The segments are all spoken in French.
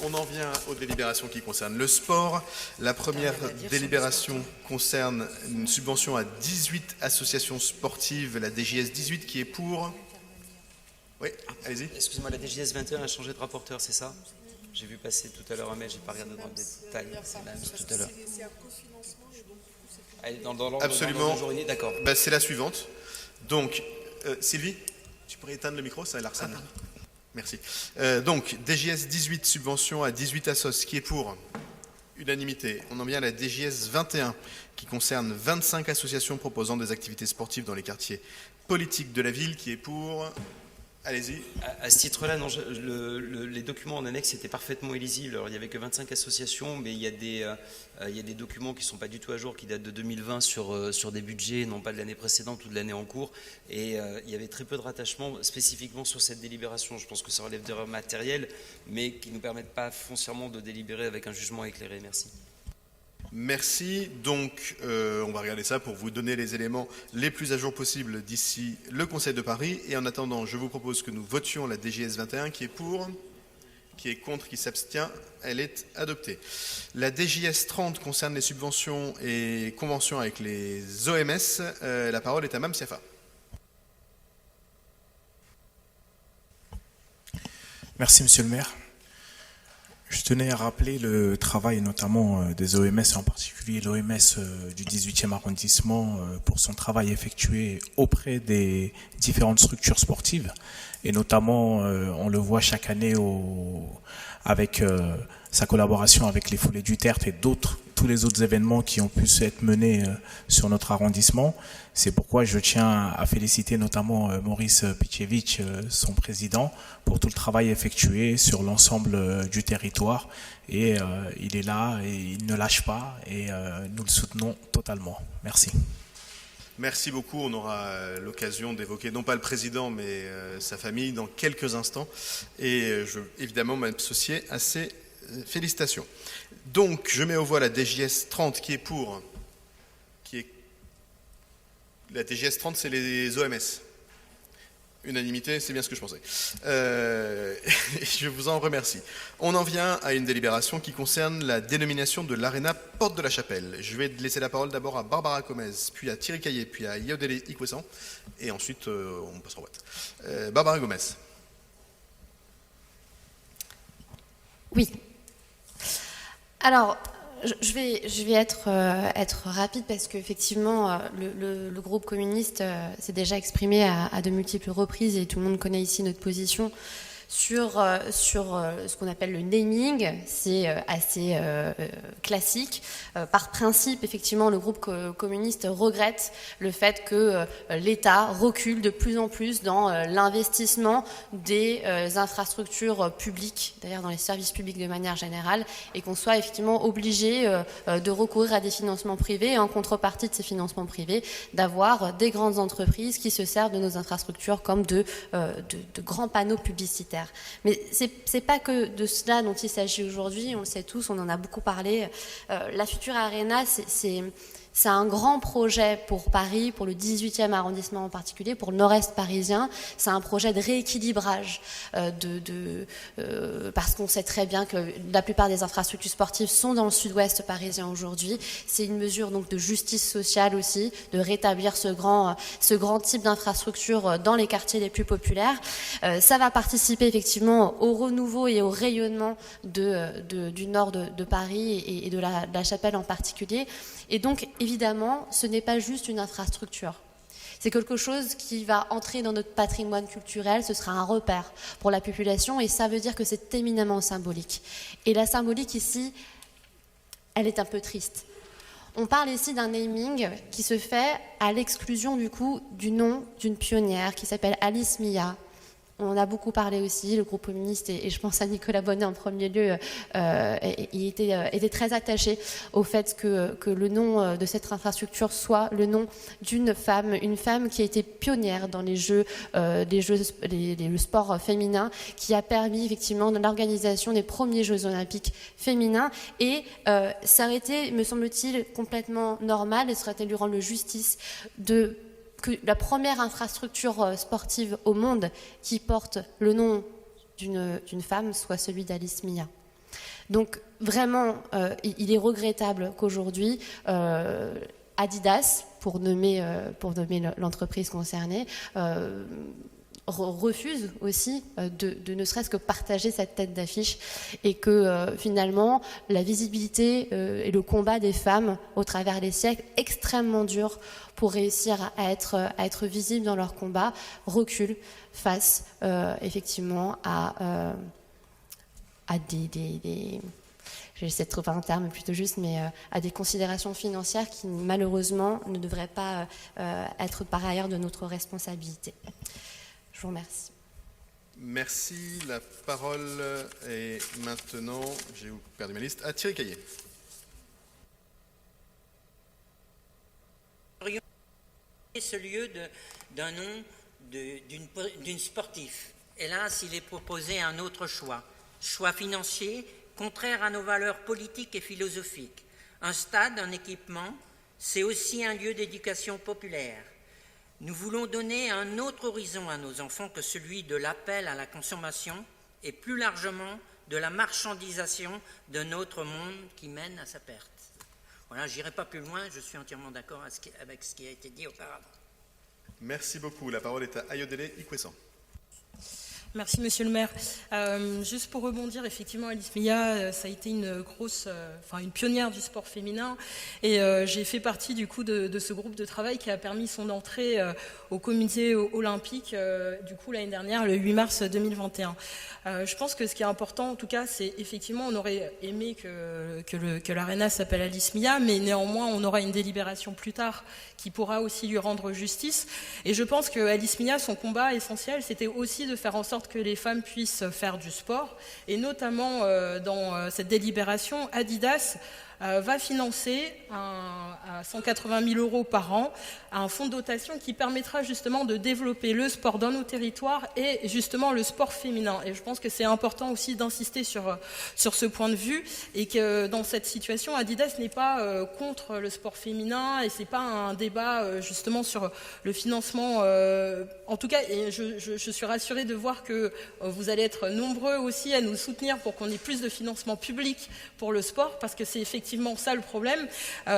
On en vient aux délibérations qui concernent le sport. La première délibération concerne une subvention à 18 associations sportives, la DJS 18 qui est pour... Oui, allez-y. Excusez-moi, la DJS 21 a changé de rapporteur, c'est ça? J'ai vu passer tout à l'heure un mail, j'ai pas regardé dans le détail. C'est la même tout à l'heure. Dans l'ordre Absolument. de la journée, d'accord. C'est la suivante. Donc, Sylvie, tu pourrais éteindre le micro, ça a l'air ça. Merci. Donc, DJS 18, subvention à 18 assos, qui est pour unanimité. On en vient à la DJS 21, qui concerne 25 associations proposant des activités sportives dans les quartiers politiques de la ville, qui est pour... Allez-y. À ce titre-là, non, les documents en annexe étaient parfaitement illisibles. Alors, il n'y avait que 25 associations, mais il y a des documents qui ne sont pas du tout à jour, qui datent de 2020 sur des budgets, non pas de l'année précédente ou de l'année en cours. Et il y avait très peu de rattachements spécifiquement sur cette délibération. Je pense que ça relève d'erreurs matérielles, mais qui ne nous permettent pas foncièrement de délibérer avec un jugement éclairé. Merci. Merci. Donc, on va regarder ça pour vous donner les éléments les plus à jour possibles d'ici le Conseil de Paris. Et en attendant, je vous propose que nous votions la DJS 21 qui est pour, qui est contre, qui s'abstient. Elle est adoptée. La DJS 30 concerne les subventions et conventions avec les OMS. La parole est à Mme Siafa. Merci, Monsieur le maire. Je tenais à rappeler le travail notamment des OMS, en particulier l'OMS du 18e arrondissement, pour son travail effectué auprès des différentes structures sportives. Et notamment, on le voit chaque année avec sa collaboration avec les Foulées du Tertre et tous les autres événements qui ont pu être menés sur notre arrondissement. C'est pourquoi je tiens à féliciter notamment Maurice Pichevich, son président, pour tout le travail effectué sur l'ensemble du territoire. Et il est là et il ne lâche pas et nous le soutenons totalement. Merci. Merci beaucoup. On aura l'occasion d'évoquer non pas le président, mais sa famille dans quelques instants. Et je veux évidemment m'associer à ces félicitations. Donc, je mets aux voix la DJS 30 qui est pour. La DJS 30, c'est les OMS. Unanimité, c'est bien ce que je pensais. Je vous en remercie. On en vient à une délibération qui concerne la dénomination de l'aréna Porte de la Chapelle. Je vais laisser la parole d'abord à Barbara Gomez, puis à Thierry Caillé, puis à Yodele Ikwessan, et ensuite on passera au vote. Barbara Gomez. Oui. Alors, je vais être rapide parce qu'effectivement, le groupe communiste s'est déjà exprimé à de multiples reprises et tout le monde connaît ici notre position sur ce qu'on appelle le naming. C'est assez classique. Par principe, effectivement, le groupe communiste regrette le fait que l'État recule de plus en plus dans l'investissement des infrastructures publiques, d'ailleurs dans les services publics de manière générale, et qu'on soit effectivement obligé de recourir à des financements privés et en contrepartie de ces financements privés, d'avoir des grandes entreprises qui se servent de nos infrastructures comme de grands panneaux publicitaires. Mais c'est pas que de cela dont il s'agit aujourd'hui, on le sait tous, on en a beaucoup parlé. La future Arena, c'est un grand projet pour Paris, pour le 18e arrondissement en particulier, pour le nord-est parisien. C'est un projet de rééquilibrage, parce qu'on sait très bien que la plupart des infrastructures sportives sont dans le sud-ouest parisien aujourd'hui. C'est une mesure donc de justice sociale aussi, de rétablir ce grand type d'infrastructure dans les quartiers les plus populaires. Ça va participer effectivement au renouveau et au rayonnement du nord de Paris et de la Chapelle en particulier. Et donc, évidemment, ce n'est pas juste une infrastructure. C'est quelque chose qui va entrer dans notre patrimoine culturel, ce sera un repère pour la population et ça veut dire que c'est éminemment symbolique. Et la symbolique ici, elle est un peu triste. On parle ici d'un naming qui se fait à l'exclusion du coup du nom d'une pionnière qui s'appelle Alice Mia. On en a beaucoup parlé aussi, le groupe communiste, et je pense à Nicolas Bonnet en premier lieu, il était très attaché au fait que le nom de cette infrastructure soit le nom d'une femme, une femme qui a été pionnière dans le sport féminin, qui a permis effectivement l'organisation des premiers Jeux olympiques féminins, et ça aurait été, me semble-t-il, complètement normal, et ça aurait été lui rendre justice que la première infrastructure sportive au monde qui porte le nom d'une femme soit celui d'Alice Mia. Donc vraiment, il est regrettable qu'aujourd'hui, Adidas, pour nommer l'entreprise concernée, refuse aussi de ne serait-ce que partager cette tête d'affiche et que finalement la visibilité et le combat des femmes au travers des siècles extrêmement dur pour réussir à être visibles dans leur combat recule face effectivement à des j'essaie de trouver un terme plutôt juste, mais à des considérations financières qui malheureusement ne devraient pas être par ailleurs de notre responsabilité. Je vous remercie. Merci. La parole est maintenant, j'ai perdu ma liste, à Thierry Caillet. Ce lieu d'un nom d'une sportive. Hélas, il est proposé un autre choix. Choix financier, contraire à nos valeurs politiques et philosophiques. Un stade, un équipement, c'est aussi un lieu d'éducation populaire. Nous voulons donner un autre horizon à nos enfants que celui de l'appel à la consommation et plus largement de la marchandisation de notre monde qui mène à sa perte. Voilà, je n'irai pas plus loin, je suis entièrement d'accord avec ce qui a été dit auparavant. Merci beaucoup. La parole est à Ayodele Ikwessan. Merci Monsieur le maire. Juste pour rebondir, effectivement, Alice Mia, ça a été une pionnière du sport féminin, et j'ai fait partie du coup de ce groupe de travail qui a permis son entrée au comité olympique du coup l'année dernière, le 8 mars 2021. Je pense que ce qui est important, en tout cas, c'est effectivement, on aurait aimé que l'ARENA s'appelle Alice Mia, mais néanmoins, on aura une délibération plus tard qui pourra aussi lui rendre justice. Et je pense que Alice Mia, son combat essentiel, c'était aussi de faire en sorte que les femmes puissent faire du sport, et notamment dans cette délibération, Adidas va financer à 180 000 € par an un fonds de dotation qui permettra justement de développer le sport dans nos territoires et justement le sport féminin. Et je pense que c'est important aussi d'insister sur ce point de vue, et que dans cette situation, Adidas n'est pas contre le sport féminin, et c'est pas un débat justement sur le financement. En tout cas, et je suis rassurée de voir que vous allez être nombreux aussi à nous soutenir pour qu'on ait plus de financement public pour le sport, parce que c'est effectivement ça le problème,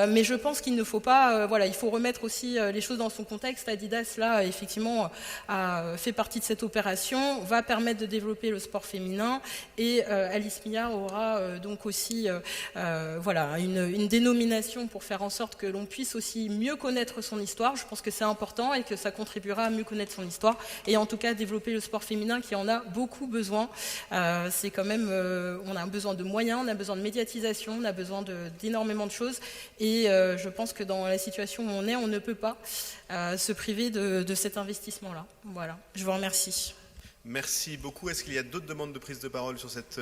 mais je pense qu'il ne faut pas, il faut remettre aussi les choses dans son contexte. Adidas là effectivement a fait partie de cette opération, va permettre de développer le sport féminin, et Alice Mia aura donc aussi une dénomination pour faire en sorte que l'on puisse aussi mieux connaître son histoire. Je pense que c'est important et que ça contribuera à mieux connaître son histoire, et en tout cas développer le sport féminin qui en a beaucoup besoin. C'est quand même, on a besoin de moyens, on a besoin de médiatisation, on a besoin d'énormément de choses, et je pense que dans la situation où on est, on ne peut pas se priver de cet investissement-là. Voilà, je vous remercie. Merci beaucoup. Est-ce qu'il y a d'autres demandes de prise de parole sur cette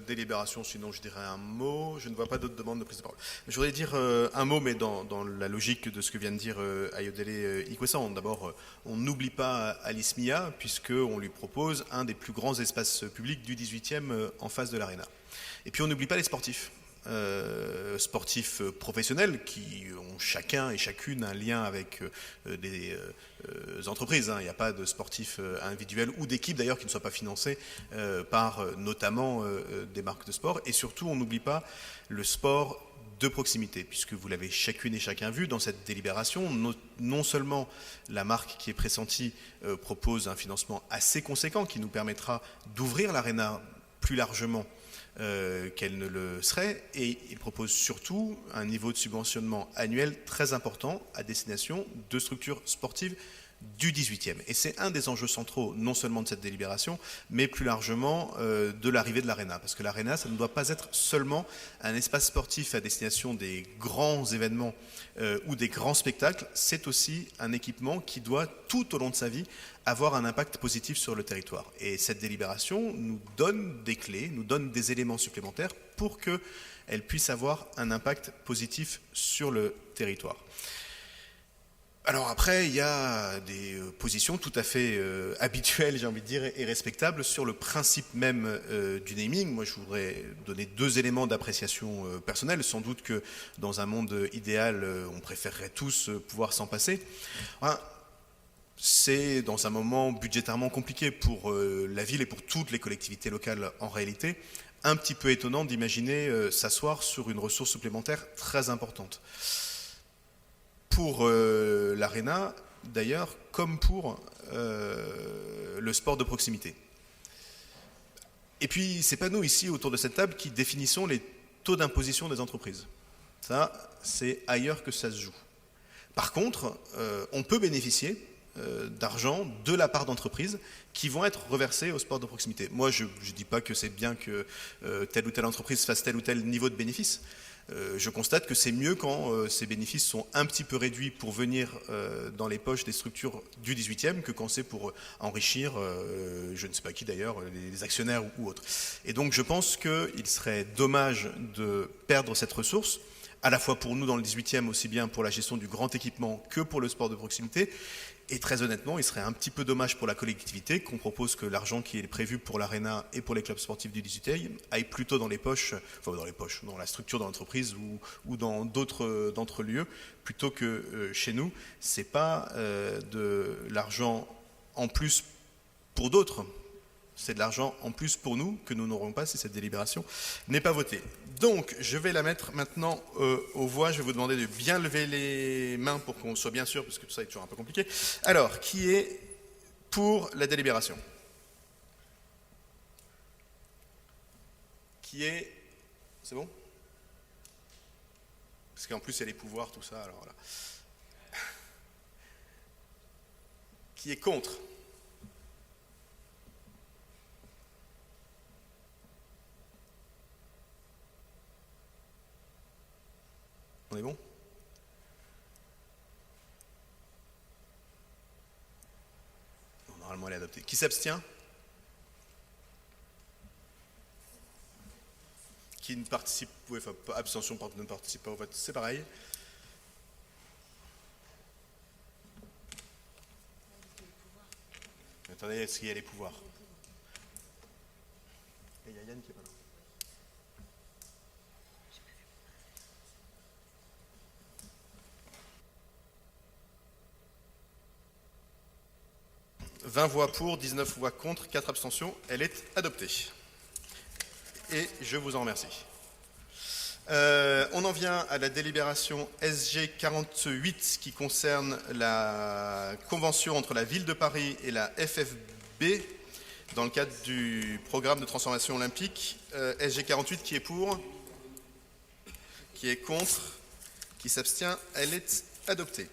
délibération? Sinon, je dirais un mot. Je ne vois pas d'autres demandes de prise de parole. Je voudrais dire un mot, mais dans la logique de ce que vient de dire Ayodele Ikwessan. D'abord, on n'oublie pas Alice Mia, puisqu'on lui propose un des plus grands espaces publics du 18e en face de l'Arena. Et puis, on n'oublie pas les sportifs. Sportifs professionnels qui ont chacun et chacune un lien avec des entreprises. Il n'y a pas de sportifs individuels ou d'équipes d'ailleurs qui ne soient pas financés par notamment des marques de sport. Et surtout, on n'oublie pas le sport de proximité, puisque vous l'avez chacune et chacun vu dans cette délibération. Non seulement la marque qui est pressentie propose un financement assez conséquent qui nous permettra d'ouvrir l'Arena plus largement qu'elle ne le serait, et il propose surtout un niveau de subventionnement annuel très important à destination de structures sportives du 18e. Et c'est un des enjeux centraux, non seulement de cette délibération, mais plus largement de l'arrivée de l'Arena. Parce que l'Arena, ça ne doit pas être seulement un espace sportif à destination des grands événements ou des grands spectacles, c'est aussi un équipement qui doit, tout au long de sa vie, avoir un impact positif sur le territoire. Et cette délibération nous donne des clés, nous donne des éléments supplémentaires pour qu'elle puisse avoir un impact positif sur le territoire. Alors après, il y a des positions tout à fait habituelles, j'ai envie de dire, et respectables sur le principe même du naming. Moi, je voudrais donner deux éléments d'appréciation personnelle. Sans doute que dans un monde idéal, on préférerait tous pouvoir s'en passer. C'est dans un moment budgétairement compliqué pour la ville et pour toutes les collectivités locales en réalité. un petit peu étonnant d'imaginer s'asseoir sur une ressource supplémentaire très importante. Pour l'Arena, d'ailleurs, comme pour le sport de proximité. Et puis, c'est pas nous ici, autour de cette table, qui définissons les taux d'imposition des entreprises. Ça, c'est ailleurs que ça se joue. Par contre, on peut bénéficier d'argent de la part d'entreprises qui vont être reversées au sport de proximité. Moi, je ne dis pas que c'est bien que telle ou telle entreprise fasse tel ou tel niveau de bénéfice. Je constate que c'est mieux quand ces bénéfices sont un petit peu réduits pour venir dans les poches des structures du 18e que quand c'est pour enrichir, je ne sais pas qui d'ailleurs, les actionnaires ou autres. Et donc je pense qu'il serait dommage de perdre cette ressource, à la fois pour nous dans le 18e, aussi bien pour la gestion du grand équipement que pour le sport de proximité. Et très honnêtement, il serait un petit peu dommage pour la collectivité qu'on propose que l'argent qui est prévu pour l'Arena et pour les clubs sportifs du 18e aille plutôt dans les poches, dans la structure de l'entreprise ou dans d'autres lieux, plutôt que chez nous. C'est pas de l'argent en plus pour d'autres. C'est de l'argent en plus pour nous que nous n'aurons pas si cette délibération n'est pas votée. Donc, je vais la mettre maintenant aux voix. Je vais vous demander de bien lever les mains pour qu'on soit bien sûr, parce que tout ça est toujours un peu compliqué. Alors, qui est pour la délibération? Qui est... C'est bon? Parce qu'en plus, il y a les pouvoirs, tout ça. Alors voilà. Qui est contre? On est bon? Non, normalement, elle est adoptée. Qui s'abstient? Qui ne participe, enfin, abstention, ne participe pas au vote, c'est pareil. Attendez, est-ce qu'il y a les pouvoirs? Et il y a Yann qui est pas là. « 20 voix pour, 19 voix contre, 4 abstentions. Elle est adoptée. Et je vous en remercie. On en vient à la délibération SG 48 qui concerne la convention entre la Ville de Paris et la FFB dans le cadre du programme de transformation olympique. SG 48 qui est pour? Qui est contre? Qui s'abstient? Elle est adoptée.